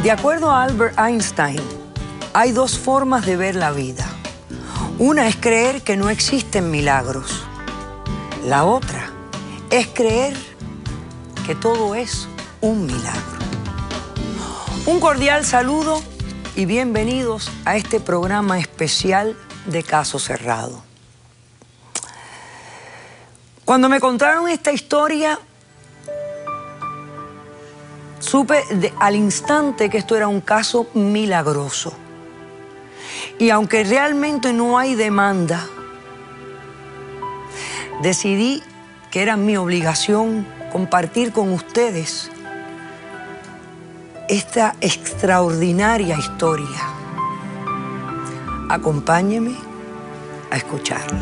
De acuerdo a Albert Einstein, hay dos formas de ver la vida. Una es creer que no existen milagros. La otra es creer que todo es un milagro. Un cordial saludo y bienvenidos a este programa especial de Caso Cerrado. Cuando me contaron esta historia, supe al instante que esto era un caso milagroso. Y aunque realmente no hay demanda, decidí que era mi obligación compartir con ustedes esta extraordinaria historia. Acompáñenme a escucharla.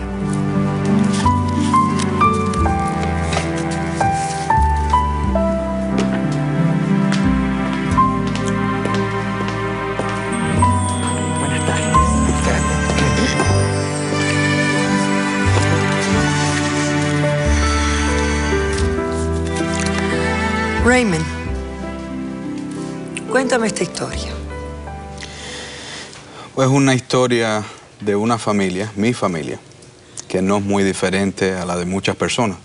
Buenas tardes. Raymond, cuéntame esta historia. Es una historia de una familia, mi familia, que no es muy diferente a la de muchas personas.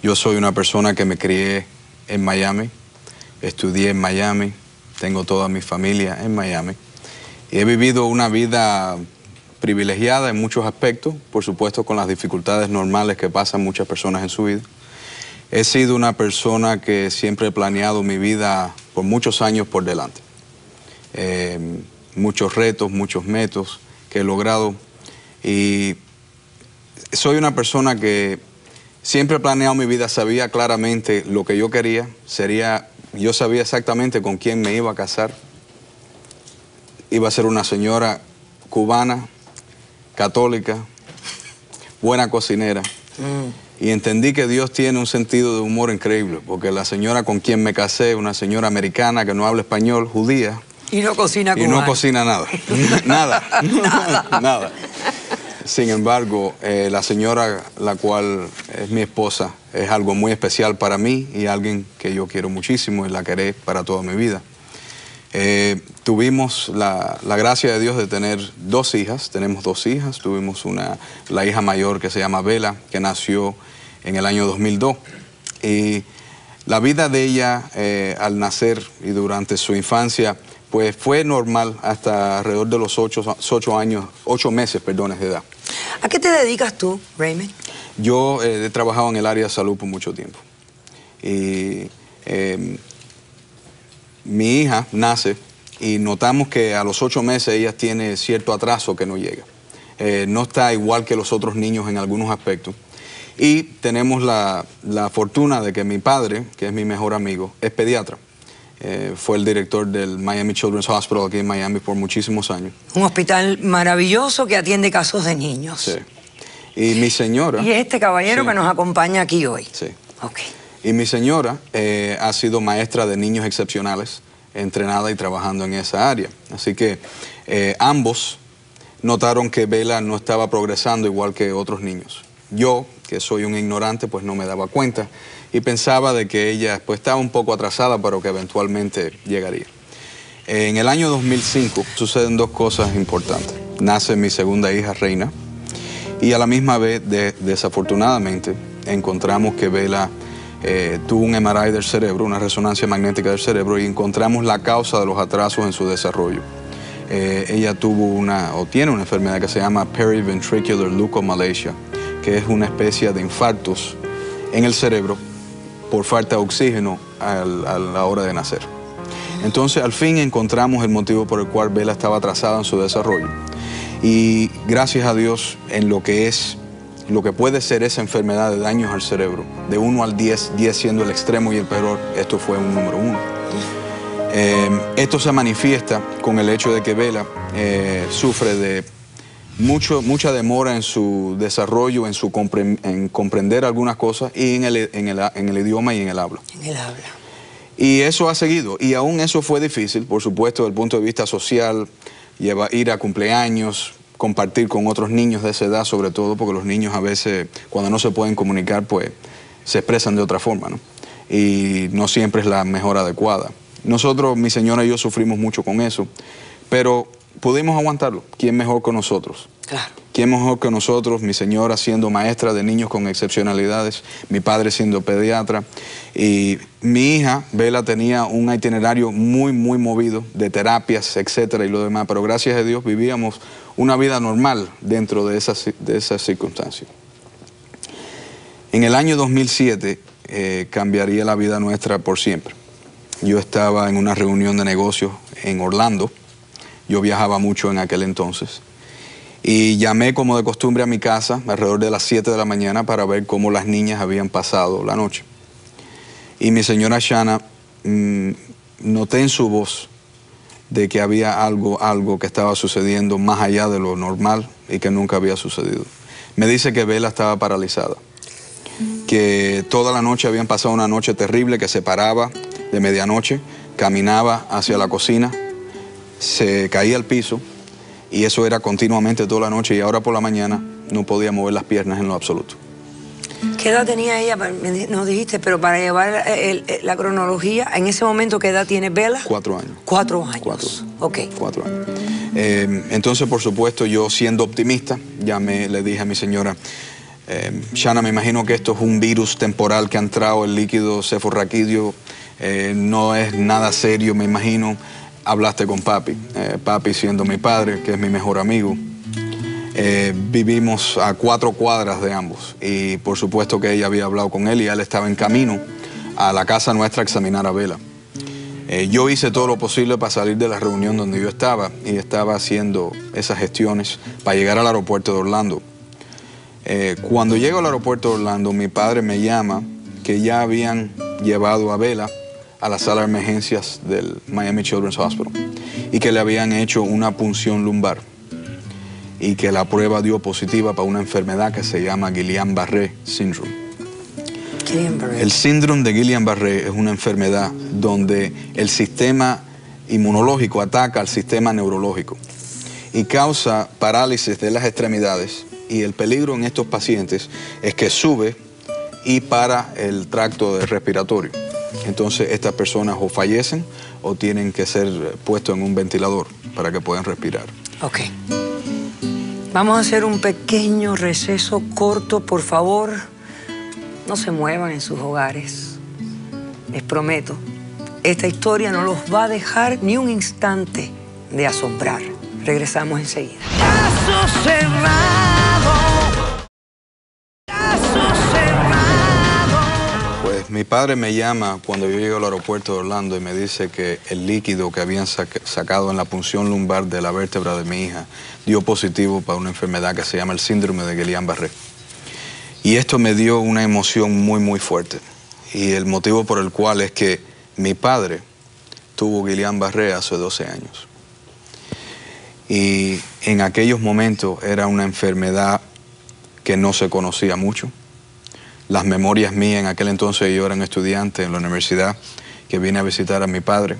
Yo soy una persona que me crié en Miami, estudié en Miami, tengo toda mi familia en Miami y he vivido una vida privilegiada en muchos aspectos, por supuesto con las dificultades normales que pasan muchas personas en su vida. He sido una persona que siempre he planeado mi vida por muchos años por delante. Muchos retos, muchos métodos que he logrado. Y soy una persona que siempre he planeado mi vida, sabía claramente lo que yo quería. Yo sabía exactamente con quién me iba a casar. Iba a ser una señora cubana, católica, buena cocinera. Y entendí que Dios tiene un sentido de humor increíble, porque la señora con quien me casé, una señora americana que no habla español, judía. Y no cocina cubano. Y no cocina nada. Nada. Sin embargo, la señora, la cual es mi esposa, es algo muy especial para mí y alguien que yo quiero muchísimo y la querré para toda mi vida. Tuvimos la gracia de Dios de tener dos hijas. Tenemos dos hijas. Tuvimos la hija mayor que se llama Bella, que nació en el año 2002. Y la vida de ella al nacer y durante su infancia pues fue normal hasta alrededor de los 8 meses de edad. ¿A qué te dedicas tú, Raymond? Yo he trabajado en el área de salud por mucho tiempo. Y mi hija nace y notamos que a los 8 meses ella tiene cierto atraso que no llega. No está igual que los otros niños en algunos aspectos. Y tenemos la fortuna de que mi padre, que es mi mejor amigo, es pediatra. Fue el director del Miami Children's Hospital aquí en Miami por muchísimos años. Un hospital maravilloso que atiende casos de niños. Sí. Y mi señora... Y es este caballero que nos acompaña aquí hoy. Sí. Ok. Y mi señora ha sido maestra de niños excepcionales, entrenada y trabajando en esa área. Así que ambos notaron que Bella no estaba progresando igual que otros niños. Yo, que soy un ignorante, pues no me daba cuenta y pensaba de que ella pues estaba un poco atrasada, pero que eventualmente llegaría. En el año 2005 suceden dos cosas importantes. Nace mi segunda hija, Reina, y a la misma vez, desafortunadamente, encontramos que Bella tuvo un MRI del cerebro, una resonancia magnética del cerebro, y encontramos la causa de los atrasos en su desarrollo. Ella tiene una enfermedad que se llama periventricular leukomalacia, que es una especie de infartos en el cerebro por falta de oxígeno a la hora de nacer. Entonces, al fin encontramos el motivo por el cual Bella estaba atrasada en su desarrollo. Y gracias a Dios, en lo que puede ser esa enfermedad de daños al cerebro, de 1 al 10, 10 siendo el extremo y el peor, esto fue un número 1. Esto se manifiesta con el hecho de que Bella sufre de mucha demora en su desarrollo, en comprender algunas cosas y en el idioma y en el habla. En el habla. Y eso ha seguido, y aún eso fue difícil, por supuesto, desde el punto de vista social, ir a cumpleaños, compartir con otros niños de esa edad, sobre todo porque los niños a veces, cuando no se pueden comunicar, pues se expresan de otra forma, ¿no? Y no siempre es la mejor adecuada. Nosotros, mi señora y yo, sufrimos mucho con eso, pero pudimos aguantarlo. ¿Quién mejor que nosotros? Claro. ¿Quién mejor que nosotros? Mi señora siendo maestra de niños con excepcionalidades, mi padre siendo pediatra, y mi hija, Bella, tenía un itinerario muy movido de terapias, etcétera, y lo demás, pero gracias a Dios vivíamos una vida normal dentro de esas circunstancias. En el año 2007 cambiaría la vida nuestra por siempre. Yo estaba en una reunión de negocios en Orlando, yo viajaba mucho en aquel entonces, y llamé como de costumbre a mi casa alrededor de las 7 de la mañana para ver cómo las niñas habían pasado la noche. Y mi señora Shanna, noté en su voz de que había algo que estaba sucediendo más allá de lo normal y que nunca había sucedido. Me dice que Bella estaba paralizada, que toda la noche habían pasado una noche terrible, que se paraba de medianoche, caminaba hacia la cocina, se caía al piso, y eso era continuamente toda la noche, y ahora por la mañana no podía mover las piernas en lo absoluto. ¿Qué edad tenía ella? Nos dijiste, pero para llevar la cronología, en ese momento, ¿qué edad tiene Bella? 4 años. 4 años. 4. Ok. 4 años. Entonces, por supuesto, yo siendo optimista, le dije a mi señora, Shanna, me imagino que esto es un virus temporal que ha entrado el líquido cefalorraquídeo, no es nada serio, me imagino. Hablaste con papi, papi siendo mi padre, que es mi mejor amigo. Vivimos a 4 cuadras de ambos, y por supuesto que ella había hablado con él y él estaba en camino a la casa nuestra a examinar a Bella. Yo hice todo lo posible para salir de la reunión donde yo estaba, y estaba haciendo esas gestiones para llegar al aeropuerto de Orlando. Cuando llego al aeropuerto de Orlando, mi padre me llama que ya habían llevado a Bella a la sala de emergencias del Miami Children's Hospital y que le habían hecho una punción lumbar y que la prueba dio positiva para una enfermedad que se llama Guillain-Barré Syndrome. El síndrome de Guillain-Barré es una enfermedad donde el sistema inmunológico ataca al sistema neurológico y causa parálisis de las extremidades, y el peligro en estos pacientes es que sube y para el tracto respiratorio. Entonces estas personas o fallecen o tienen que ser puestos en un ventilador para que puedan respirar. Ok. Vamos a hacer un pequeño receso corto, por favor. No se muevan en sus hogares. Les prometo, esta historia no los va a dejar ni un instante de asombrar. Regresamos enseguida. Caso cerrado. Caso cerrado. Pues mi padre me llama cuando yo llego al aeropuerto de Orlando y me dice que el líquido que habían sacado en la punción lumbar de la vértebra de mi hija dio positivo para una enfermedad que se llama el síndrome de Guillain-Barré. Y esto me dio una emoción muy fuerte. Y el motivo por el cual es que mi padre tuvo Guillain-Barré hace 12 años. Y en aquellos momentos era una enfermedad que no se conocía mucho. Las memorias mías en aquel entonces, yo era un estudiante en la universidad que vine a visitar a mi padre,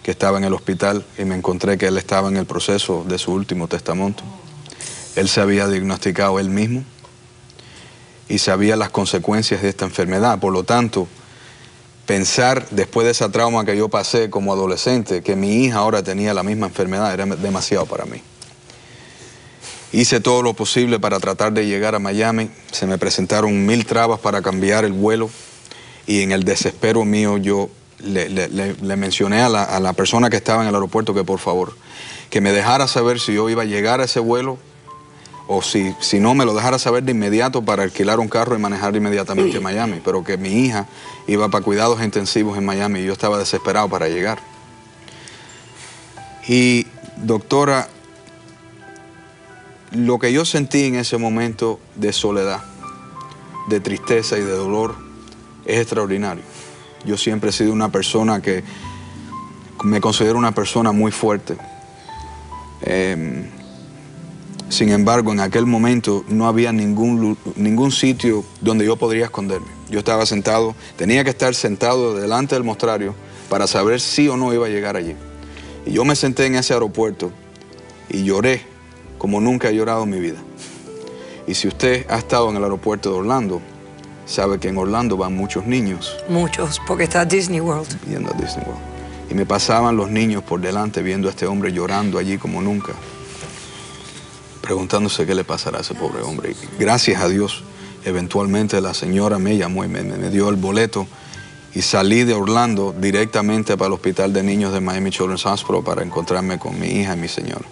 que estaba en el hospital, y me encontré que él estaba en el proceso de su último testamento. Él se había diagnosticado él mismo y sabía las consecuencias de esta enfermedad. Por lo tanto, pensar después de esa trauma que yo pasé como adolescente, que mi hija ahora tenía la misma enfermedad, era demasiado para mí. Hice todo lo posible para tratar de llegar a Miami. Se me presentaron 1000 trabas para cambiar el vuelo, y en el desespero mío yo le mencioné a la persona que estaba en el aeropuerto que por favor, que me dejara saber si yo iba a llegar a ese vuelo, o si no, me lo dejara saber de inmediato para alquilar un carro y manejar inmediatamente a Miami, pero que mi hija iba para cuidados intensivos en Miami y yo estaba desesperado para llegar. Y doctora, lo que yo sentí en ese momento de soledad, de tristeza y de dolor es extraordinario. Yo siempre he sido una persona que me considero una persona muy fuerte. Sin embargo, en aquel momento no había ningún sitio donde yo podría esconderme. Yo estaba sentado, tenía que estar sentado delante del mostrario para saber si o no iba a llegar allí. Y yo me senté en ese aeropuerto y lloré como nunca he llorado en mi vida. Y si usted ha estado en el aeropuerto de Orlando, sabe que en Orlando van muchos niños. Muchos, porque está Disney World. Yendo a Disney World. Y me pasaban los niños por delante viendo a este hombre llorando allí como nunca, preguntándose qué le pasará a ese pobre hombre. Y gracias a Dios, eventualmente la señora me llamó y me dio el boleto y salí de Orlando directamente para el hospital de niños de Miami Children's Hospital para encontrarme con mi hija y mi señora.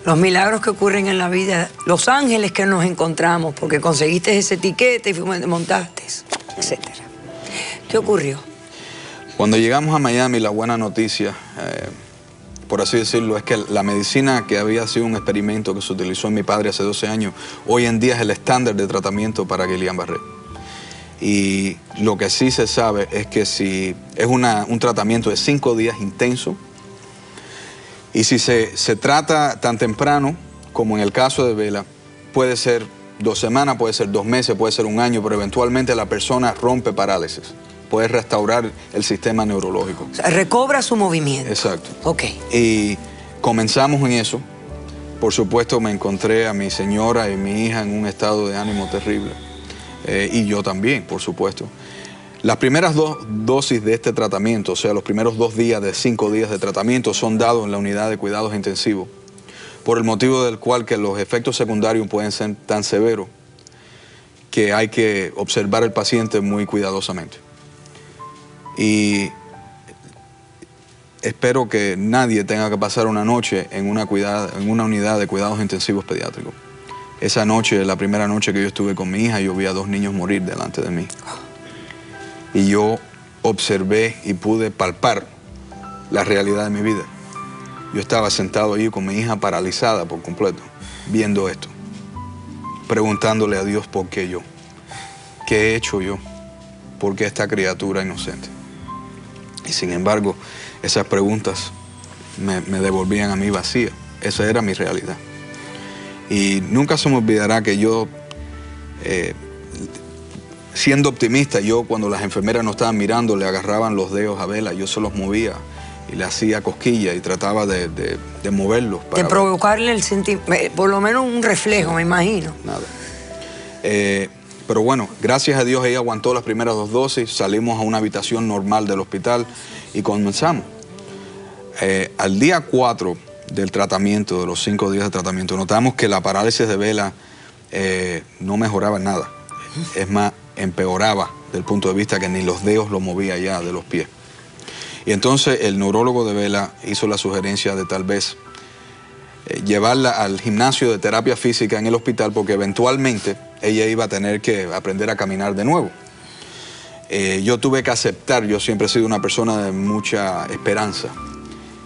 Los milagros que ocurren en la vida, los ángeles que nos encontramos porque conseguiste ese etiquete y te montaste, etc. ¿Qué ocurrió? Cuando llegamos a Miami, la buena noticia, por así decirlo, es que la medicina que había sido un experimento que se utilizó en mi padre hace 12 años, hoy en día es el estándar de tratamiento para Guillain-Barré. Y lo que sí se sabe es que si es un tratamiento de 5 días intenso, y si se trata tan temprano como en el caso de Bella, puede ser 2 semanas, puede ser 2 meses, puede ser 1 año, pero eventualmente la persona rompe parálisis. Puede restaurar el sistema neurológico. O sea, recobra su movimiento. Exacto. Ok. Y comenzamos en eso. Por supuesto, me encontré a mi señora y mi hija en un estado de ánimo terrible. Y yo también, por supuesto. Las primeras 2 dosis de este tratamiento, o sea, los primeros 2 días de 5 días de tratamiento son dados en la unidad de cuidados intensivos, por el motivo del cual que los efectos secundarios pueden ser tan severos que hay que observar al paciente muy cuidadosamente. Y espero que nadie tenga que pasar una noche en una unidad de cuidados intensivos pediátricos. Esa noche, la primera noche que yo estuve con mi hija, yo vi a 2 niños morir delante de mí. Y yo observé y pude palpar la realidad de mi vida. Yo estaba sentado allí con mi hija paralizada por completo, viendo esto, preguntándole a Dios por qué yo, qué he hecho yo, por qué esta criatura inocente. Y sin embargo, esas preguntas me devolvían a mí vacía. Esa era mi realidad. Y nunca se me olvidará que yo, siendo optimista, yo cuando las enfermeras no estaban mirando, le agarraban los dedos a Bella, yo se los movía y le hacía cosquillas y trataba de moverlos. De provocarle el sentimiento, por lo menos un reflejo, me imagino. Nada. Pero bueno, gracias a Dios ella aguantó las primeras 2 dosis, salimos a una habitación normal del hospital y comenzamos. Al día 4 del tratamiento, de los 5 días de tratamiento, notamos que la parálisis de Bella no mejoraba en nada. Es más, empeoraba del punto de vista que ni los dedos lo movía ya de los pies. Y entonces el neurólogo de Bella hizo la sugerencia de tal vez llevarla al gimnasio de terapia física en el hospital porque eventualmente ella iba a tener que aprender a caminar de nuevo. Yo tuve que aceptar, yo siempre he sido una persona de mucha esperanza.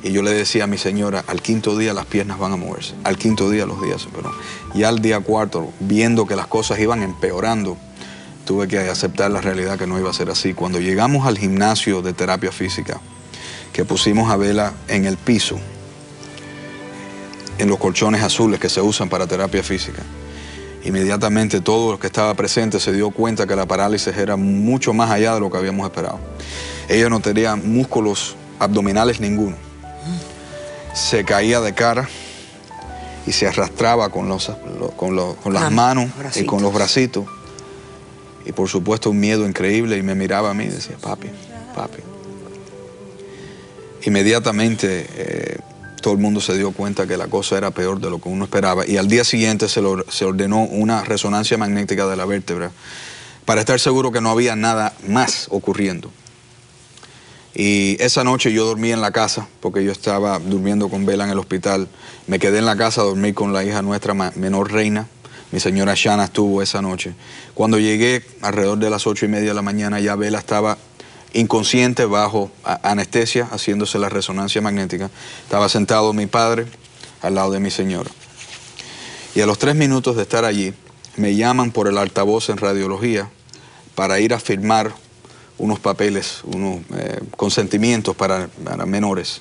Y yo le decía a mi señora, al 5.º día las piernas van a moverse. Al 5.º día los días, pero ya al día 4, viendo que las cosas iban empeorando, tuve que aceptar la realidad que no iba a ser así. Cuando llegamos al gimnasio de terapia física, que pusimos a Bella en el piso, en los colchones azules que se usan para terapia física, inmediatamente todo lo que estaba presente se dio cuenta que la parálisis era mucho más allá de lo que habíamos esperado. Ella no tenía músculos abdominales ninguno. Se caía de cara y se arrastraba con las manos y con los bracitos. Y por supuesto un miedo increíble y me miraba a mí y decía, papi, papi. Inmediatamente todo el mundo se dio cuenta que la cosa era peor de lo que uno esperaba y al día siguiente se ordenó una resonancia magnética de la vértebra para estar seguro que no había nada más ocurriendo. Y esa noche yo dormí en la casa porque yo estaba durmiendo con Bella en el hospital. Me quedé en la casa a dormir con la hija nuestra menor, Reina. Mi señora Shana estuvo esa noche. Cuando llegué alrededor de las 8:30 de la mañana ya Bella estaba inconsciente bajo anestesia, haciéndose la resonancia magnética. Estaba sentado mi padre al lado de mi señora. Y a los 3 minutos de estar allí, me llaman por el altavoz en radiología para ir a firmar unos papeles, unos consentimientos para menores,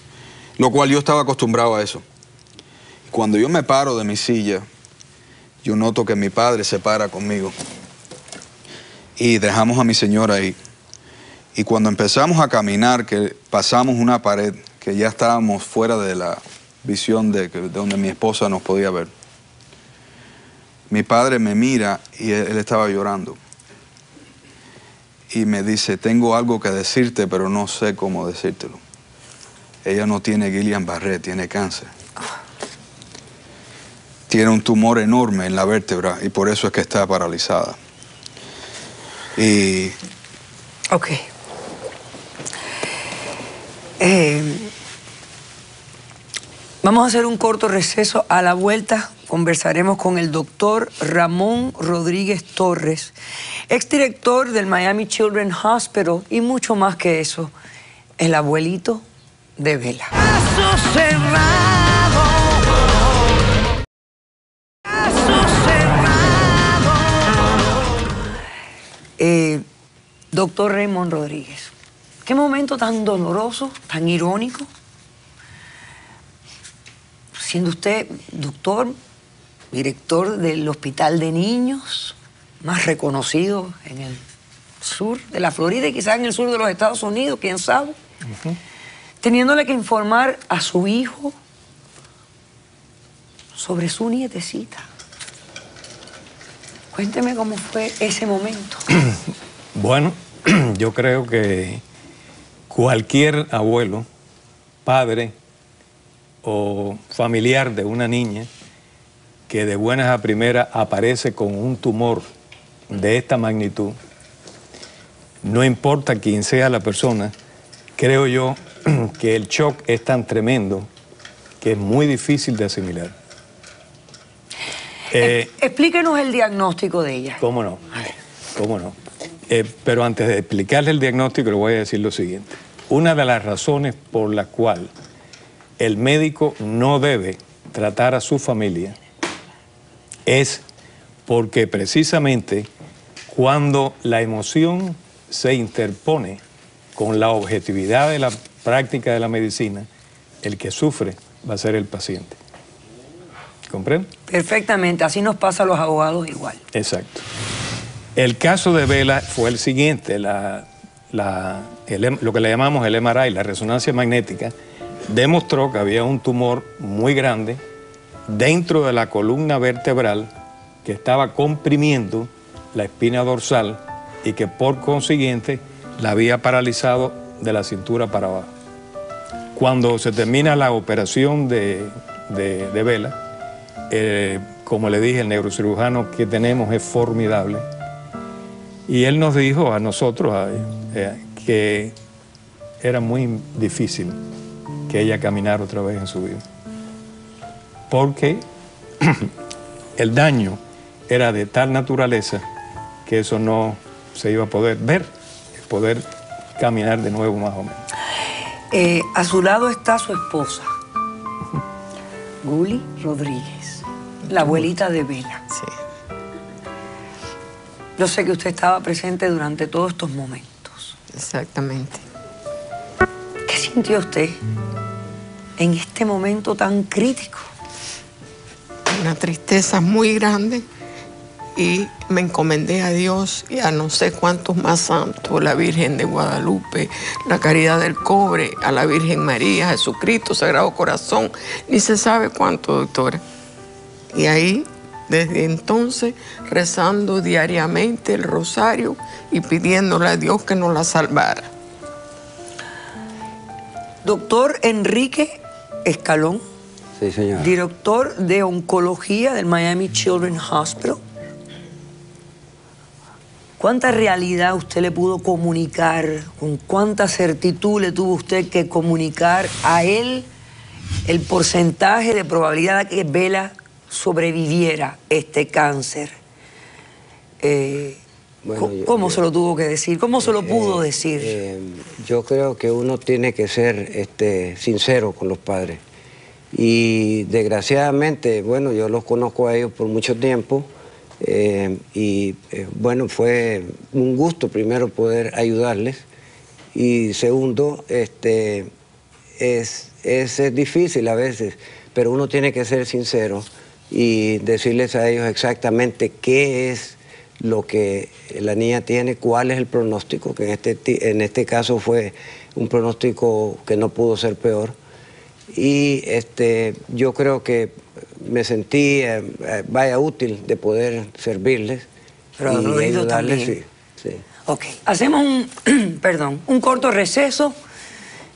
lo cual yo estaba acostumbrado a eso. Cuando yo me paro de mi silla, yo noto que mi padre se para conmigo y dejamos a mi señora ahí. Y cuando empezamos a caminar, que pasamos una pared, que ya estábamos fuera de la visión de donde mi esposa nos podía ver, mi padre me mira y él estaba llorando. y me dice, tengo algo que decirte, pero no sé cómo decírtelo. Ella no tiene Guillain-Barré, tiene cáncer. Tiene un tumor enorme en la vértebra y por eso es que está paralizada. Y... Ok. Vamos a hacer un corto receso. A la vuelta conversaremos con el doctor Ramón Rodríguez Torres, exdirector del Miami Children's Hospital y mucho más que eso, el abuelito de Bella. Caso cerrado. Caso cerrado. Doctor Ramón Rodríguez, qué momento tan doloroso, tan irónico. Siendo usted doctor, director del Hospital de Niños, más reconocido en el sur de la Florida y quizás en el sur de los Estados Unidos, quién sabe. Teniéndole que informar a su hijo sobre su nietecita. Cuénteme cómo fue ese momento. Bueno, yo creo que cualquier abuelo, padre o familiar de una niña que de buenas a primeras aparece con un tumor de esta magnitud, no importa quién sea la persona, creo yo que el shock es tan tremendo que es muy difícil de asimilar. Explíquenos el diagnóstico de ella. ¿Cómo no? ¿Cómo no? Pero antes de explicarle el diagnóstico, le voy a decir lo siguiente. Una de las razones por las cuales el médico no debe tratar a su familia es porque precisamente cuando la emoción se interpone con la objetividad de la práctica de la medicina, el que sufre va a ser el paciente. ¿Comprende? Perfectamente, así nos pasa a los abogados igual. Exacto. El caso de Bella fue el siguiente, lo que le llamamos el MRI, la resonancia magnética, demostró que había un tumor muy grande dentro de la columna vertebral que estaba comprimiendo la espina dorsal y que por consiguiente la había paralizado de la cintura para abajo. Cuando se termina la operación de Bella, como le dije, el neurocirujano que tenemos es formidable y él nos dijo a nosotros que era muy difícil que ella caminara otra vez en su vida, porque el daño era de tal naturaleza que eso no se iba a poder ver, poder caminar de nuevo más o menos. A su lado está su esposa, Guli Rodríguez, la abuelita de Bella. Sí. Yo sé que usted estaba presente durante todos estos momentos. Exactamente. ¿Qué sintió usted en este momento tan crítico? Una tristeza muy grande y me encomendé a Dios y a no sé cuántos más santos, la Virgen de Guadalupe, la Caridad del Cobre, a la Virgen María, Jesucristo, Sagrado Corazón, ni se sabe cuánto, doctora. Y ahí, desde entonces, rezando diariamente el rosario y pidiéndole a Dios que nos la salvara. Doctor Enrique Escalón, sí, señora, director de oncología del Miami Children's Hospital. ¿Cuánta realidad usted le pudo comunicar? ¿Con cuánta certitud le tuvo usted que comunicar a él el porcentaje de probabilidad de que Bella sobreviviera este cáncer? Bueno, ¿Cómo se lo tuvo que decir? ¿Cómo se lo pudo decir? Yo creo que uno tiene que ser sincero con los padres. Y desgraciadamente, bueno, yo los conozco a ellos por mucho tiempo. Bueno, fue un gusto primero poder ayudarles y segundo, es difícil a veces, pero uno tiene que ser sincero y decirles a ellos exactamente qué es lo que la niña tiene, cuál es el pronóstico, que en este caso fue un pronóstico que no pudo ser peor. Y yo creo que me sentí útil de poder servirles pero y ayudarles. Sí, sí. Ok, hacemos un corto receso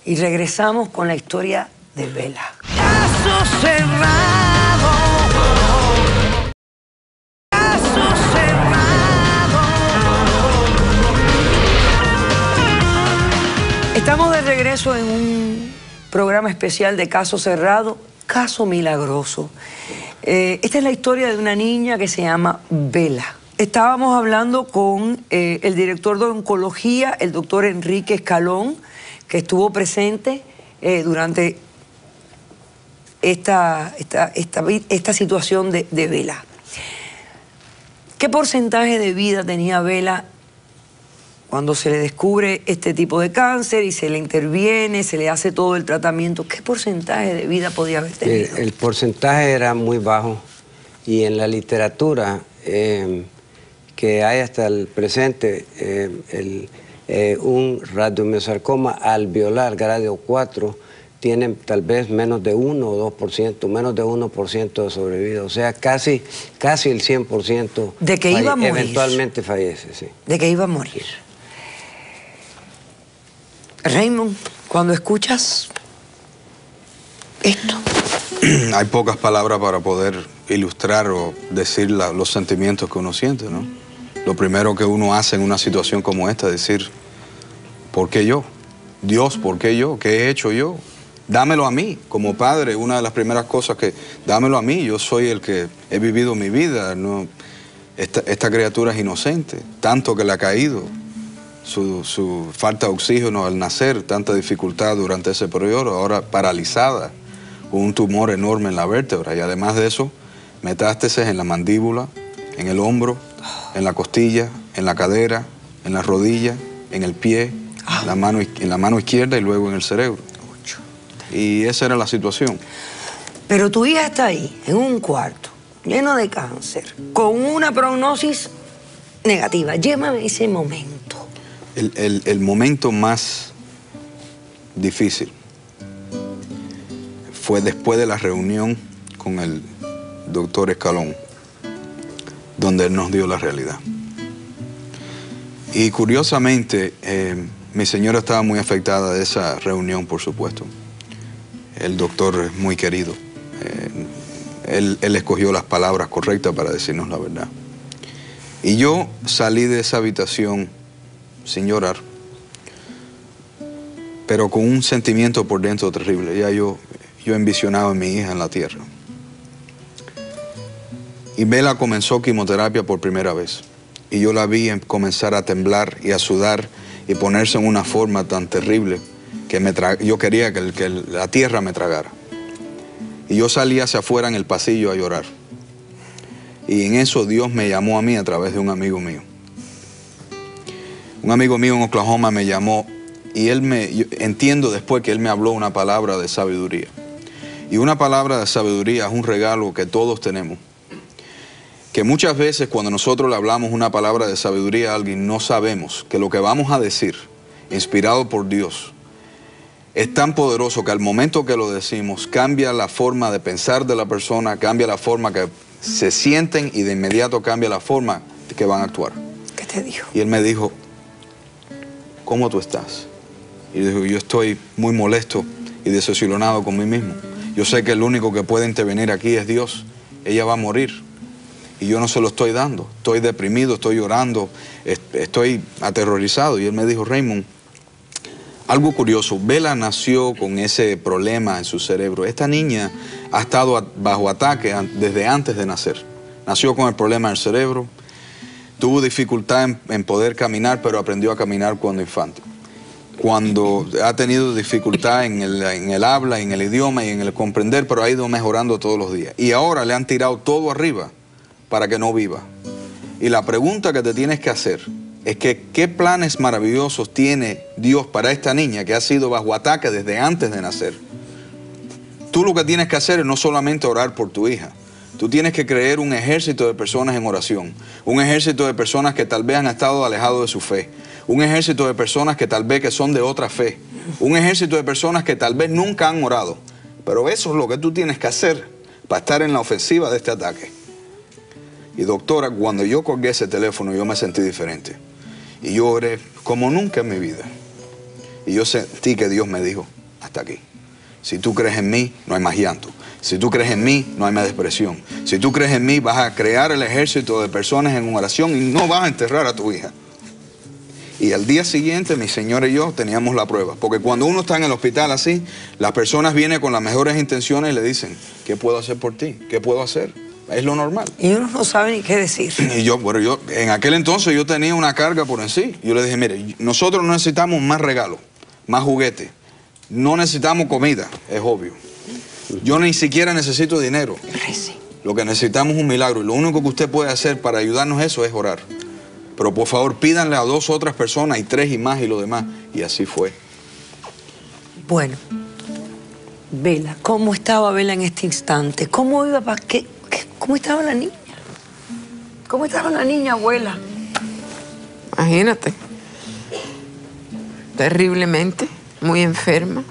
y regresamos con la historia de Vela. Caso cerrado. Caso cerrado. Estamos de regreso en un programa especial de Caso Cerrado, Caso Milagroso. Esta es la historia de una niña que se llama Vela. Estábamos hablando con el director de oncología, el doctor Enrique Escalón, que estuvo presente durante esta situación de Vela. ¿Qué porcentaje de vida tenía Vela cuando se le descubre este tipo de cáncer y se le interviene, se le hace todo el tratamiento? ¿Qué porcentaje de vida podía haber tenido? El porcentaje era muy bajo y en la literatura que hay hasta el presente, un radiomiosarcoma alveolar grado 4 tiene tal vez menos de 1 o 2%, menos de 1% de sobrevida. O sea, casi el 100% de que iba a morir. Eventualmente fallece, sí. De que iba a morir. Raymond, cuando escuchas esto... Hay pocas palabras para poder ilustrar o decir los sentimientos que uno siente, ¿no? Lo primero que uno hace en una situación como esta es decir, ¿por qué yo? Dios, ¿por qué yo? ¿Qué he hecho yo? Dámelo a mí. Como padre, una de las primeras cosas que... Dámelo a mí, yo soy el que he vivido mi vida, ¿no? Esta criatura es inocente, tanto que le ha caído. Su falta de oxígeno al nacer, tanta dificultad durante ese periodo, ahora paralizada, con un tumor enorme en la vértebra. Y además de eso, metástasis en la mandíbula, en el hombro, en la costilla, en la cadera, en la rodilla, en el pie, en la mano izquierda y luego en el cerebro. Y esa era la situación. Pero tu hija está ahí, en un cuarto, lleno de cáncer, con una prognosis negativa. Llévame ese momento. El momento más difícil fue después de la reunión con el doctor Escalón, donde él nos dio la realidad. Y curiosamente, mi señora estaba muy afectada de esa reunión, por supuesto. El doctor es muy querido. Él escogió las palabras correctas para decirnos la verdad. Y yo salí de esa habitación sin llorar, pero con un sentimiento por dentro terrible. Ya yo envisionaba a mi hija en la tierra. Y Vela comenzó quimioterapia por primera vez. Y yo la vi comenzar a temblar y a sudar y ponerse en una forma tan terrible que yo quería que la tierra me tragara. Y yo salí hacia afuera en el pasillo a llorar. Y en eso Dios me llamó a mí a través de un amigo mío. Un amigo mío en Oklahoma me llamó y yo entiendo después que él me habló una palabra de sabiduría. Y una palabra de sabiduría es un regalo que todos tenemos. Que muchas veces cuando nosotros le hablamos una palabra de sabiduría a alguien, no sabemos que lo que vamos a decir, inspirado por Dios, es tan poderoso que al momento que lo decimos, cambia la forma de pensar de la persona, cambia la forma que se sienten y de inmediato cambia la forma que van a actuar. ¿Qué te dijo? Y él me dijo, ¿cómo tú estás? Y yo digo, yo estoy muy molesto y desilusionado con mí mismo. Yo sé que el único que puede intervenir aquí es Dios. Ella va a morir. Y yo no se lo estoy dando. Estoy deprimido, estoy llorando, estoy aterrorizado. Y él me dijo, Raymond, algo curioso, Vela nació con ese problema en su cerebro. Esta niña ha estado bajo ataque desde antes de nacer. Nació con el problema del cerebro, tuvo dificultad en poder caminar, pero aprendió a caminar cuando infante. Cuando ha tenido dificultad en el habla, en el idioma y en el comprender, pero ha ido mejorando todos los días. Y ahora le han tirado todo arriba para que no viva. Y la pregunta que te tienes que hacer es que ¿qué planes maravillosos tiene Dios para esta niña que ha sido bajo ataque desde antes de nacer? Tú lo que tienes que hacer es no solamente orar por tu hija. Tú tienes que crear un ejército de personas en oración. Un ejército de personas que tal vez han estado alejados de su fe. Un ejército de personas que tal vez que son de otra fe. Un ejército de personas que tal vez nunca han orado. Pero eso es lo que tú tienes que hacer para estar en la ofensiva de este ataque. Y doctora, cuando yo colgué ese teléfono yo me sentí diferente. Y yo oré como nunca en mi vida. Y yo sentí que Dios me dijo, hasta aquí. Si tú crees en mí, no hay más llanto. Si tú crees en mí, no hay más depresión. Si tú crees en mí, vas a crear el ejército de personas en oración y no vas a enterrar a tu hija. Y al día siguiente, mi señora y yo teníamos la prueba. Porque cuando uno está en el hospital así, las personas vienen con las mejores intenciones y le dicen, ¿qué puedo hacer por ti? ¿Qué puedo hacer? Es lo normal. Y uno no sabe ni qué decir. Y yo, en aquel entonces yo tenía una carga por en sí. Yo le dije, mire, nosotros no necesitamos más regalos, más juguetes. No necesitamos comida, es obvio. Yo ni siquiera necesito dinero. Lo que necesitamos es un milagro. Y lo único que usted puede hacer para ayudarnos eso es orar. Pero por favor, pídanle a 2 otras personas y 3 y más y lo demás. Y así fue. Bueno, Bela, ¿cómo estaba Bela en este instante? ¿Cómo iba para qué? ¿Cómo estaba la niña? ¿Cómo estaba la niña, abuela? Imagínate. Terriblemente, muy enferma.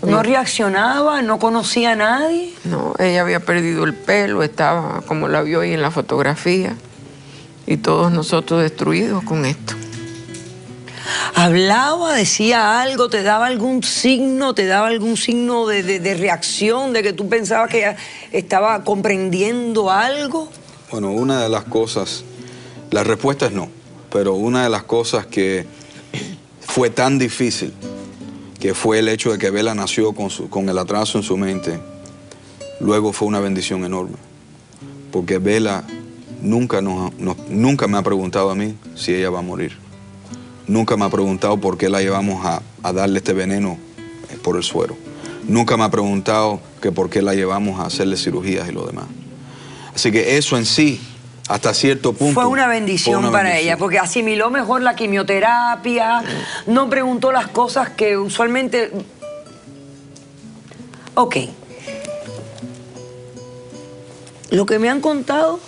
¿No reaccionaba? ¿No conocía a nadie? No, ella había perdido el pelo, estaba como la vio ahí en la fotografía. Y todos nosotros destruidos con esto. ¿Hablaba, decía algo, te daba algún signo, de reacción, de que tú pensabas que ella estaba comprendiendo algo? Bueno, una de las cosas, la respuesta es no, pero una de las cosas que fue tan difícil, que fue el hecho de que Bela nació con el atraso en su mente, luego fue una bendición enorme, porque Bela nunca me ha preguntado a mí si ella va a morir. Nunca me ha preguntado por qué la llevamos a darle este veneno por el suero. Nunca me ha preguntado que por qué la llevamos a hacerle cirugías y lo demás. Así que eso en sí, hasta cierto punto... Fue una bendición para ella, porque asimiló mejor la quimioterapia, no preguntó las cosas que usualmente... Ok. Lo que me han contado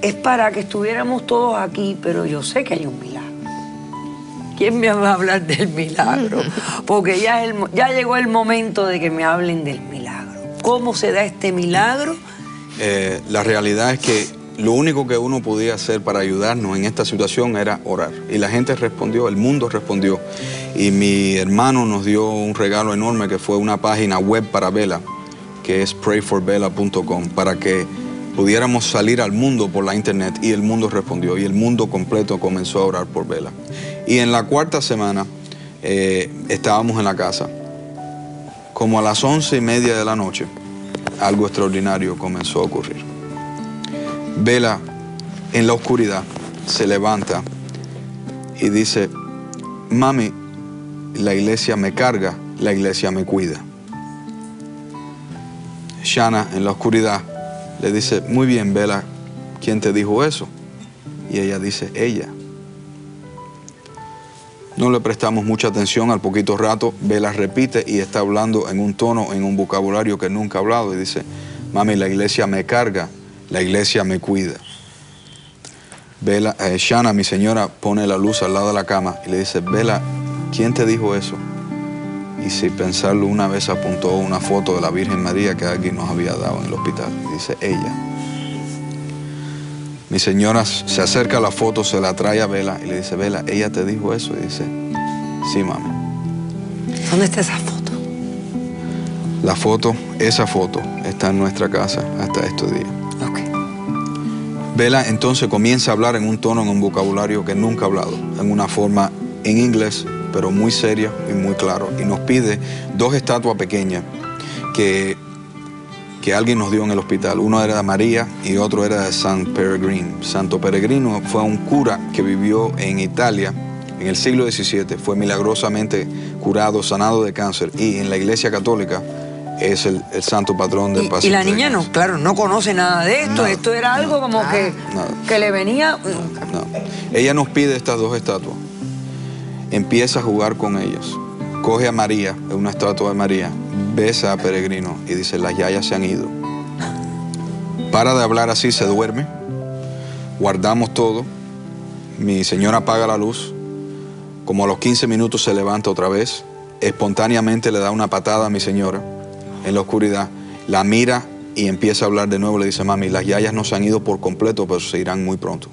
es para que estuviéramos todos aquí, pero yo sé que hay un milagro. ¿Quién me va a hablar del milagro? Porque ya llegó el momento de que me hablen del milagro. ¿Cómo se da este milagro? La realidad es que lo único que uno podía hacer para ayudarnos en esta situación era orar. Y la gente respondió, el mundo respondió. Y mi hermano nos dio un regalo enorme que fue una página web para Bela, que es prayforbella.com, para que pudiéramos salir al mundo por la internet, y el mundo respondió, y el mundo completo comenzó a orar por Bela. Y en la 4ª semana estábamos en la casa, como a las 11:30 de la noche, algo extraordinario comenzó a ocurrir. Bela, en la oscuridad, se levanta y dice, mami, la iglesia me carga, la iglesia me cuida. Shana, en la oscuridad, le dice, muy bien, Bela, ¿quién te dijo eso? Y ella dice, ella. No le prestamos mucha atención. Al poquito rato, Bela repite y está hablando en un tono, en un vocabulario que nunca ha hablado. Y dice, mami, la iglesia me carga, la iglesia me cuida. Bela, Shana, mi señora, pone la luz al lado de la cama y le dice, Bela, ¿quién te dijo eso? Y sin pensarlo, una vez apuntó una foto de la Virgen María que alguien nos había dado en el hospital. Y dice, ella. Mi señora se acerca a la foto, se la trae a Bela y le dice, Bela, ¿ella te dijo eso? Y dice, sí, mami. ¿Dónde está esa foto? La foto, esa foto, está en nuestra casa hasta estos días. Ok. Bela entonces comienza a hablar en un tono, en un vocabulario que nunca ha hablado, en una forma en inglés, pero muy seria y muy claro. Y nos pide 2 estatuas pequeñas que alguien nos dio en el hospital. Uno era de María y otro era de San Peregrino. Santo Peregrino fue un cura que vivió en Italia en el siglo XVII. Fue milagrosamente curado, sanado de cáncer. Y en la Iglesia Católica es el santo patrón del paciente. Y la niña no, claro, no conoce nada de esto. Nada, esto era algo como que le venía... No. Ella nos pide estas 2 estatuas. Empieza a jugar con ellas. Coge a María, una estatua de María, besa a Peregrino y dice, las yayas se han ido. Para de hablar así, se duerme. Guardamos todo. Mi señora apaga la luz. Como a los 15 minutos se levanta otra vez. Espontáneamente le da una patada a mi señora en la oscuridad. La mira y empieza a hablar de nuevo. Le dice, mami, las yayas no se han ido por completo, pero se irán muy pronto.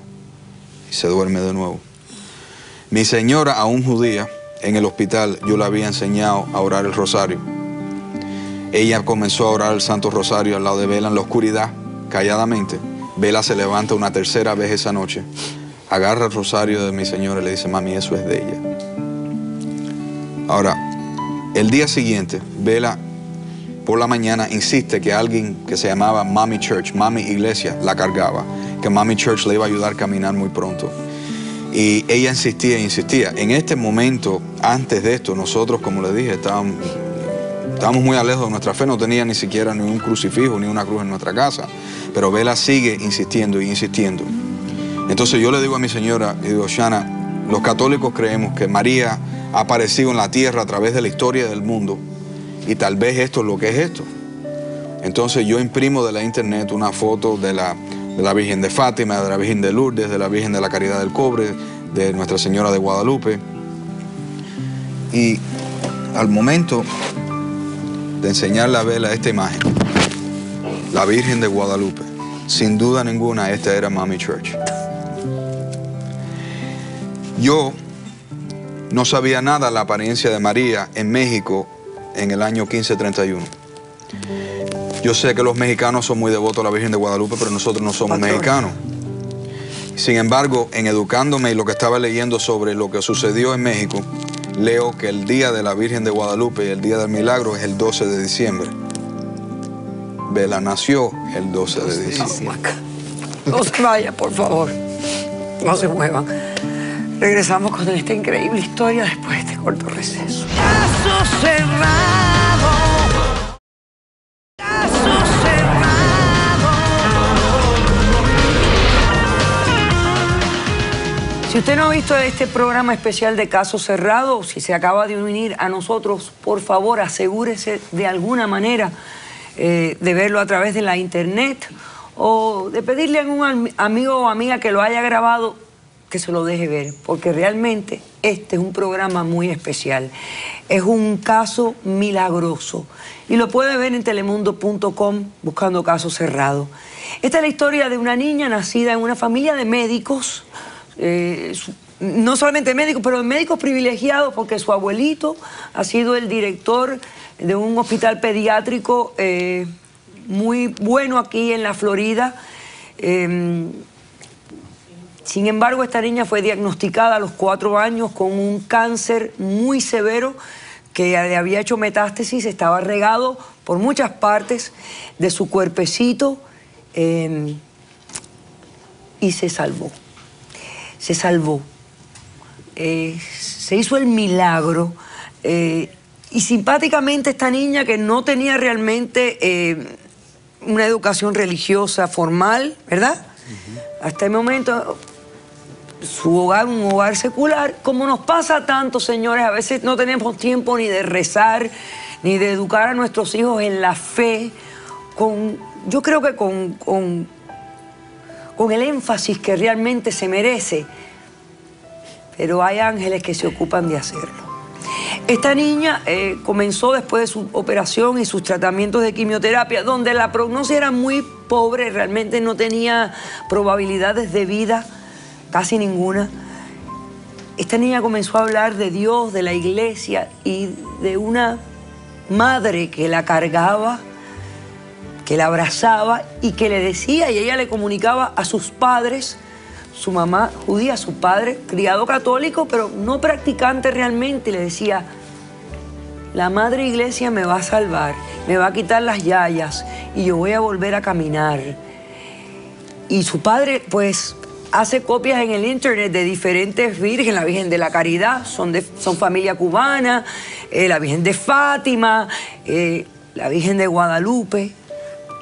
y se duerme de nuevo. Mi señora, aún judía, en el hospital yo le había enseñado a orar el rosario. Ella comenzó a orar el Santo Rosario al lado de Bela en la oscuridad, calladamente. Bela se levanta una tercera vez esa noche, agarra el rosario de mi señora y le dice, mami, eso es de ella. Ahora, el día siguiente, Bela por la mañana insiste que alguien que se llamaba Mami Church, Mami Iglesia, la cargaba, que Mami Church le iba a ayudar a caminar muy pronto. Y ella insistía e insistía. En este momento, antes de esto, nosotros, como les dije, estábamos muy lejos de nuestra fe, no tenía ni siquiera ni un crucifijo ni una cruz en nuestra casa. Pero Bela sigue insistiendo y insistiendo. Entonces yo le digo a mi señora, y digo, Shana, los católicos creemos que María ha aparecido en la tierra a través de la historia del mundo y tal vez esto es lo que es esto. Entonces yo imprimo de la internet una foto de la Virgen de Fátima, de la Virgen de Lourdes, de la Virgen de la Caridad del Cobre, de Nuestra Señora de Guadalupe. Y al momento de enseñarle a Bela esta imagen, la Virgen de Guadalupe, sin duda ninguna, esta era Mami Church. Yo no sabía nada de la apariencia de María en México en el año 1531. Yo sé que los mexicanos son muy devotos a la Virgen de Guadalupe, pero nosotros no somos mexicanos. Sin embargo, en educándome y lo que estaba leyendo sobre lo que sucedió en México, leo que el día de la Virgen de Guadalupe y el día del milagro es el 12 de diciembre. Bela nació el 12 de diciembre. No se vaya, por favor. No se muevan. Regresamos con esta increíble historia después de este corto receso. Caso cerrado. Caso cerrado. Si usted no ha visto este programa especial de Caso Cerrado, o si se acaba de unir a nosotros, por favor, asegúrese de alguna manera de verlo a través de la internet o de pedirle a un amigo o amiga que lo haya grabado que se lo deje ver, porque realmente este es un programa muy especial. Es un caso milagroso y lo puede ver en telemundo.com buscando Caso Cerrado. Esta es la historia de una niña nacida en una familia de médicos, no solamente médicos, pero médicos privilegiados, porque su abuelito ha sido el director de un hospital pediátrico muy bueno aquí en la Florida. Sin embargo, esta niña fue diagnosticada a los 4 años con un cáncer muy severo que le había hecho metástasis, estaba regado por muchas partes de su cuerpecito y se salvó. Se salvó. Se hizo el milagro. Y simpáticamente esta niña, que no tenía realmente una educación religiosa formal, ¿verdad? Hasta el momento, su hogar, un hogar secular, como nos pasa tanto, señores, a veces no tenemos tiempo ni de rezar, ni de educar a nuestros hijos en la fe, yo creo que con el énfasis que realmente se merece, pero hay ángeles que se ocupan de hacerlo. Esta niña comenzó después de su operación y sus tratamientos de quimioterapia, donde la prognosis era muy pobre, realmente no tenía probabilidades de vida, casi ninguna. Esta niña comenzó a hablar de Dios, de la iglesia y de una madre que la cargaba, que la abrazaba y que le decía, y ella le comunicaba a sus padres, su mamá judía, su padre criado católico, pero no practicante realmente, y le decía, la madre iglesia me va a salvar, me va a quitar las yayas y yo voy a volver a caminar. Y su padre, pues, hace copias en el internet de diferentes vírgenes, la Virgen de la Caridad, son familia cubana, la Virgen de Fátima, la Virgen de Guadalupe.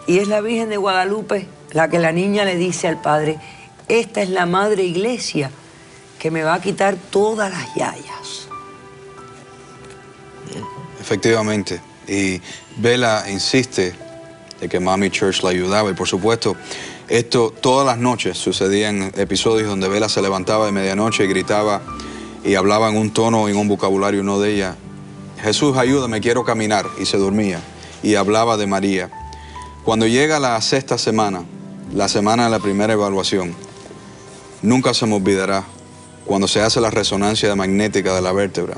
Y es la Virgen de Guadalupe la que la niña le dice al padre, esta es la madre iglesia que me va a quitar todas las yayas. Efectivamente. Y Bela insiste de que Mami Church la ayudaba. Y por supuesto, esto todas las noches sucedían episodios donde Bela se levantaba de medianoche y gritaba y hablaba en un tono y en un vocabulario no de ella. Jesús, ayúdame, quiero caminar. Y se dormía. Y hablaba de María. Cuando llega la 6ª semana, la semana de la primera evaluación, Nunca se me olvidará cuando se hace la resonancia magnética de la vértebra,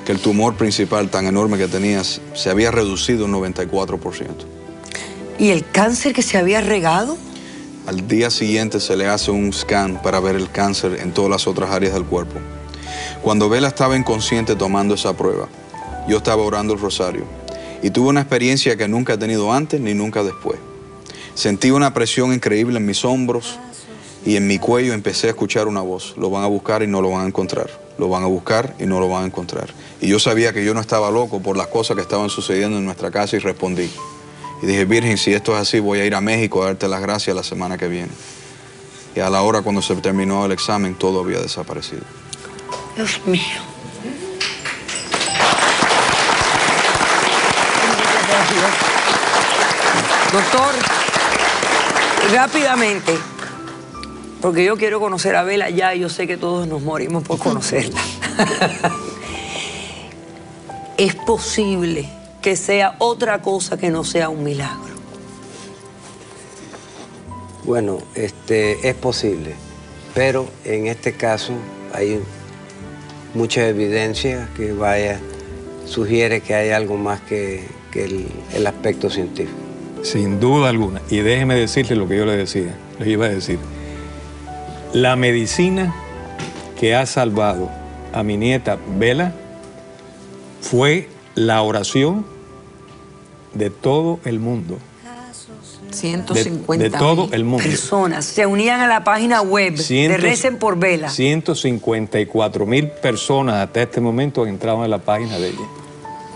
que el tumor principal tan enorme que tenías se había reducido un 94%. ¿Y el cáncer que se había regado? Al día siguiente se le hace un scan para ver el cáncer en todas las otras áreas del cuerpo. Cuando Bela estaba inconsciente tomando esa prueba, yo estaba orando el rosario y tuve una experiencia que nunca he tenido antes ni nunca después. Sentí una presión increíble en mis hombros y en mi cuello empecé a escuchar una voz. Lo van a buscar y no lo van a encontrar. Lo van a buscar y no lo van a encontrar. Y yo sabía que yo no estaba loco por las cosas que estaban sucediendo en nuestra casa y respondí. Y dije, Virgen, si esto es así, voy a ir a México a darte las gracias la semana que viene. Y a la hora cuando se terminó el examen, todo había desaparecido. Dios mío. Doctor, rápidamente, porque yo quiero conocer a Bela ya y yo sé que todos nos morimos por conocerla. ¿Es posible que sea otra cosa que no sea un milagro? Bueno, es posible, pero en este caso hay mucha evidencia que sugiere que hay algo más que el aspecto científico. Sin duda alguna. Y déjeme decirle lo que yo les iba a decir. La medicina que ha salvado a mi nieta Bela fue la oración de todo el mundo. 150 de todo el mundo. Personas se unían a la página web de Recen por Bela. 154,000 personas hasta este momento entraban a la página de ella.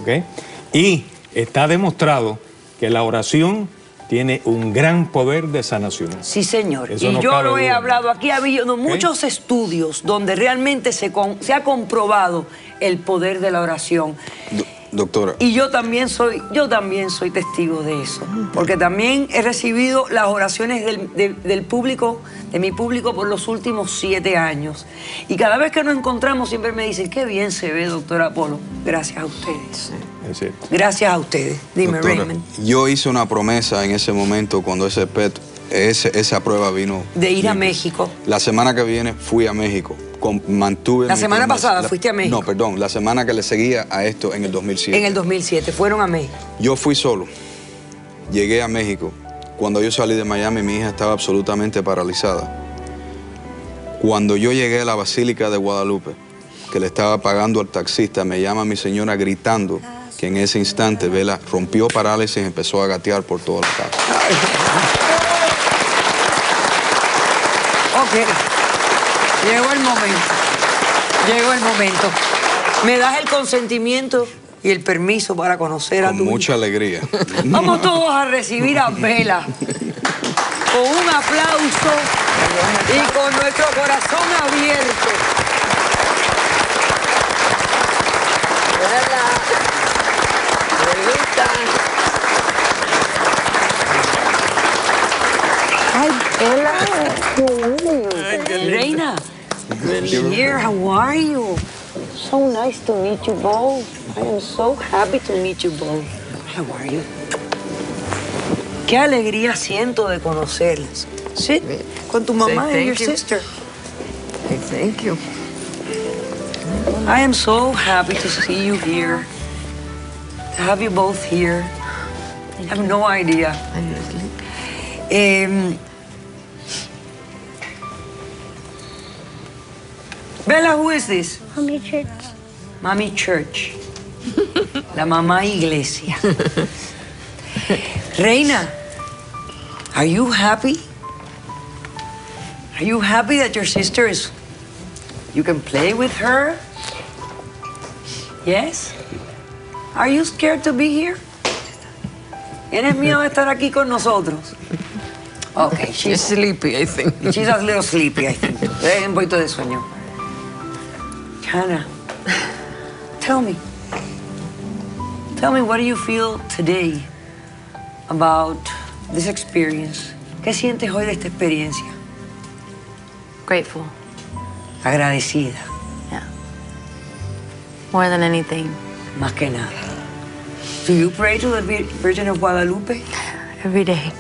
¿Okay? Y está demostrado que la oración tiene un gran poder de sanación. Sí, señor. Eso y no yo cabe lo he duda. hablado aquí. Ha habido muchos estudios donde realmente se ha comprobado el poder de la oración. Doctora. Y yo también soy testigo de eso, porque también he recibido las oraciones del público, de mi público por los últimos 7 años. Y cada vez que nos encontramos siempre me dicen, qué bien se ve, doctora Polo. Gracias a ustedes. Es cierto. Gracias a ustedes. Dime, Doctora, Raymond. yo hice una promesa en ese momento cuando esa prueba vino. De ir a México. La semana que viene fui a México. Mantuve La mi semana promesa. pasada fuiste a México. No, perdón, la semana que le seguía a esto en el 2007. En el 2007, fueron a México. Yo fui solo. Llegué a México. Cuando yo salí de Miami, mi hija estaba absolutamente paralizada. Cuando yo llegué a la Basílica de Guadalupe, que le estaba pagando al taxista, me llama mi señora gritando que en ese instante Bela rompió parálisis y empezó a gatear por toda la casa. Ok. Llegó el momento. Llegó el momento. ¿Me das el consentimiento y el permiso para conocer a tu Con mucha alegría. Vamos todos a recibir a Bela con un aplauso y con nuestro corazón abierto. Hi, Bella. How are you? Reina. Good here. How are you? So nice to meet you both. I am so happy to meet you both. How are you? Qué alegría siento de conocerles. Sit con tu mamá and your sister. Thank you. I am so happy to see you here. To have you both here. I have no idea. Bella, who is this? Mommy Church. Mami Church. La mamá iglesia. Reina, are you happy? Are you happy that your sister is... You can play with her? Yes? Are you scared to be here? ¿Tienes miedo de estar aquí con nosotros? Okay, She's sleepy, I think. She's a little sleepy, I think. Un poquito de sueño. Hannah, tell me, what do you feel today about this experience? ¿Qué sientes hoy de esta experiencia? Grateful. Agradecida, Yeah. More than anything. más que nada. Do you pray to the Virgin of Guadalupe? Every day.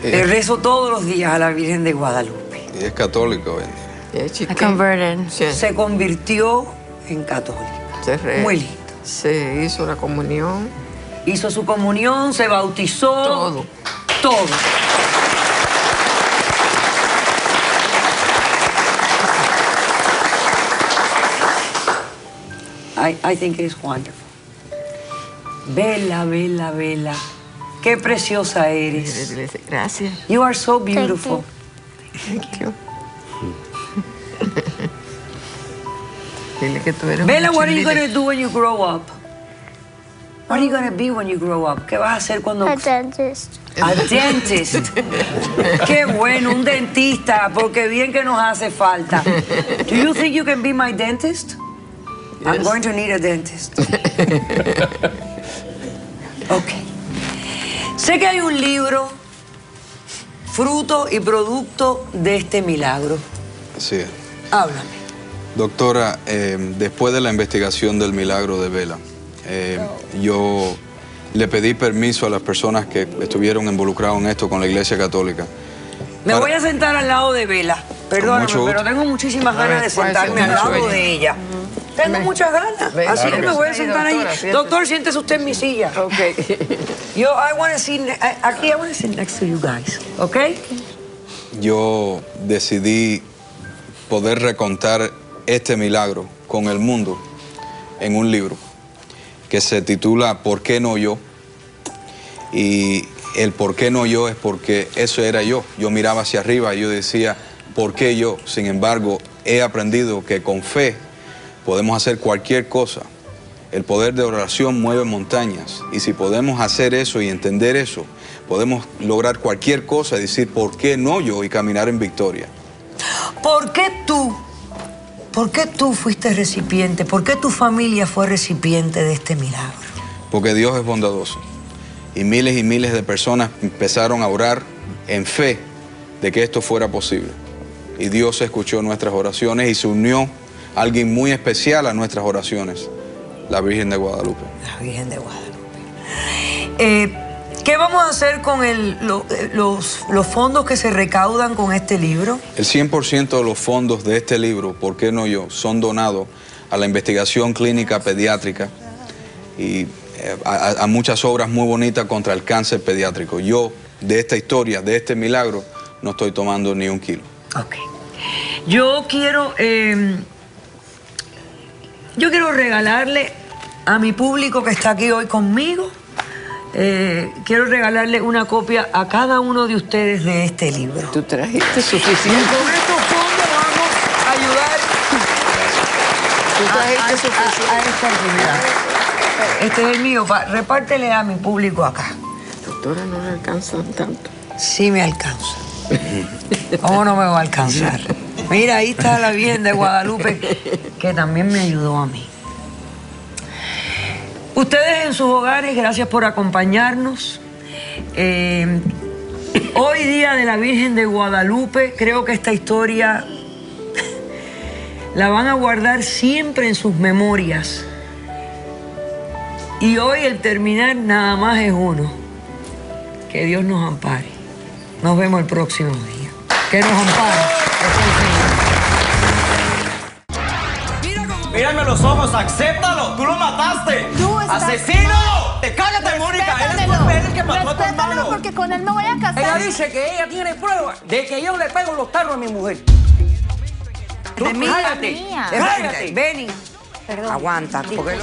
Le rezo todos los días a la Virgen de Guadalupe. Y es católico, Wendy. Es I chiquita. converted. Sí, Se convirtió en católica. Muy lindo. Se hizo la comunión. Hizo su comunión, se bautizó. Todo. Todo. I think it is wonderful. Bella, bella, bella. Qué preciosa eres. Gracias. You are so beautiful. Thank you. Dile que tú eres Bella, un what are you cheerleader. going to do when you grow up? What are you going to be when you grow up? ¿Qué vas a hacer cuando... A dentist. A dentist. Qué bueno, un dentista, porque bien que nos hace falta. Do you think you can be my dentist? I'm going to need a dentist. Ok. Sé que hay un libro, fruto y producto de este milagro. Así es. Háblame. Doctora, después de la investigación del milagro de Bella, yo le pedí permiso a las personas que estuvieron involucradas en esto con la Iglesia Católica. Me voy a sentar al lado de Bella. Perdóname, mucho gusto. pero tengo muchísimas A ver, ganas de sentarme al mucho lado gusto. de ella. Tengo muchas ganas. Ven, Así claro que que me voy a sí. sentar Doctora, ahí. siéntese. Doctor, siéntese usted en mi silla. Ok. Yo, I want to sit, aquí, I want to sit next to you guys, ¿ok? Yo decidí poder recontar este milagro con el mundo en un libro que se titula ¿Por qué no yo? Y el por qué no yo es porque eso era yo. Yo miraba hacia arriba y yo decía, ¿por qué yo? Sin embargo, he aprendido que con fe podemos hacer cualquier cosa. El poder de oración mueve montañas. Y si podemos hacer eso y entender eso, podemos lograr cualquier cosa y decir, ¿por qué no yo? Y caminar en victoria. ¿Por qué tú fuiste recipiente? ¿Por qué tu familia fue recipiente de este milagro? Porque Dios es bondadoso. Y miles de personas empezaron a orar en fe de que esto fuera posible. Y Dios escuchó nuestras oraciones y se unió a alguien muy especial a nuestras oraciones, la Virgen de Guadalupe. La Virgen de Guadalupe. ¿Qué vamos a hacer con los fondos que se recaudan con este libro? El 100% de los fondos de este libro, ¿por qué no yo?, son donados a la investigación clínica pediátrica y a muchas obras muy bonitas contra el cáncer pediátrico. Yo, de esta historia, de este milagro, no estoy tomando ni un kilo. Ok. Yo quiero regalarle a mi público que está aquí hoy conmigo, quiero regalarle una copia a cada uno de ustedes de este libro. Tú trajiste Y suficiente. con estos fondos vamos a ayudar Tú trajiste suficiente. a esta actividad. Este es el mío, repártele a mi público acá. Doctora, no le alcanzan tanto. Sí me alcanza. ¿Cómo no me va a alcanzar? Mira, ahí está la Virgen de Guadalupe, que también me ayudó a mí. Ustedes en sus hogares, gracias por acompañarnos. Hoy día de la Virgen de Guadalupe, creo que esta historia la van a guardar siempre en sus memorias. Y hoy el terminar nada más es uno. Que Dios nos ampare. Nos vemos el próximo día. Que nos ampare. Mírame los ojos, acéptalo, tú lo mataste. Tú estás ¡Asesino! mal. ¡Cállate, Mónica! Respétamelo. Él es el que mató a tu Respétamelo, hermano. porque con él me voy a Ella casar. dice que ella tiene pruebas de que yo le pego los tarros a mi mujer. De mí, Cállate. Mía. Cállate. Benny. Perdón. Aguanta, porque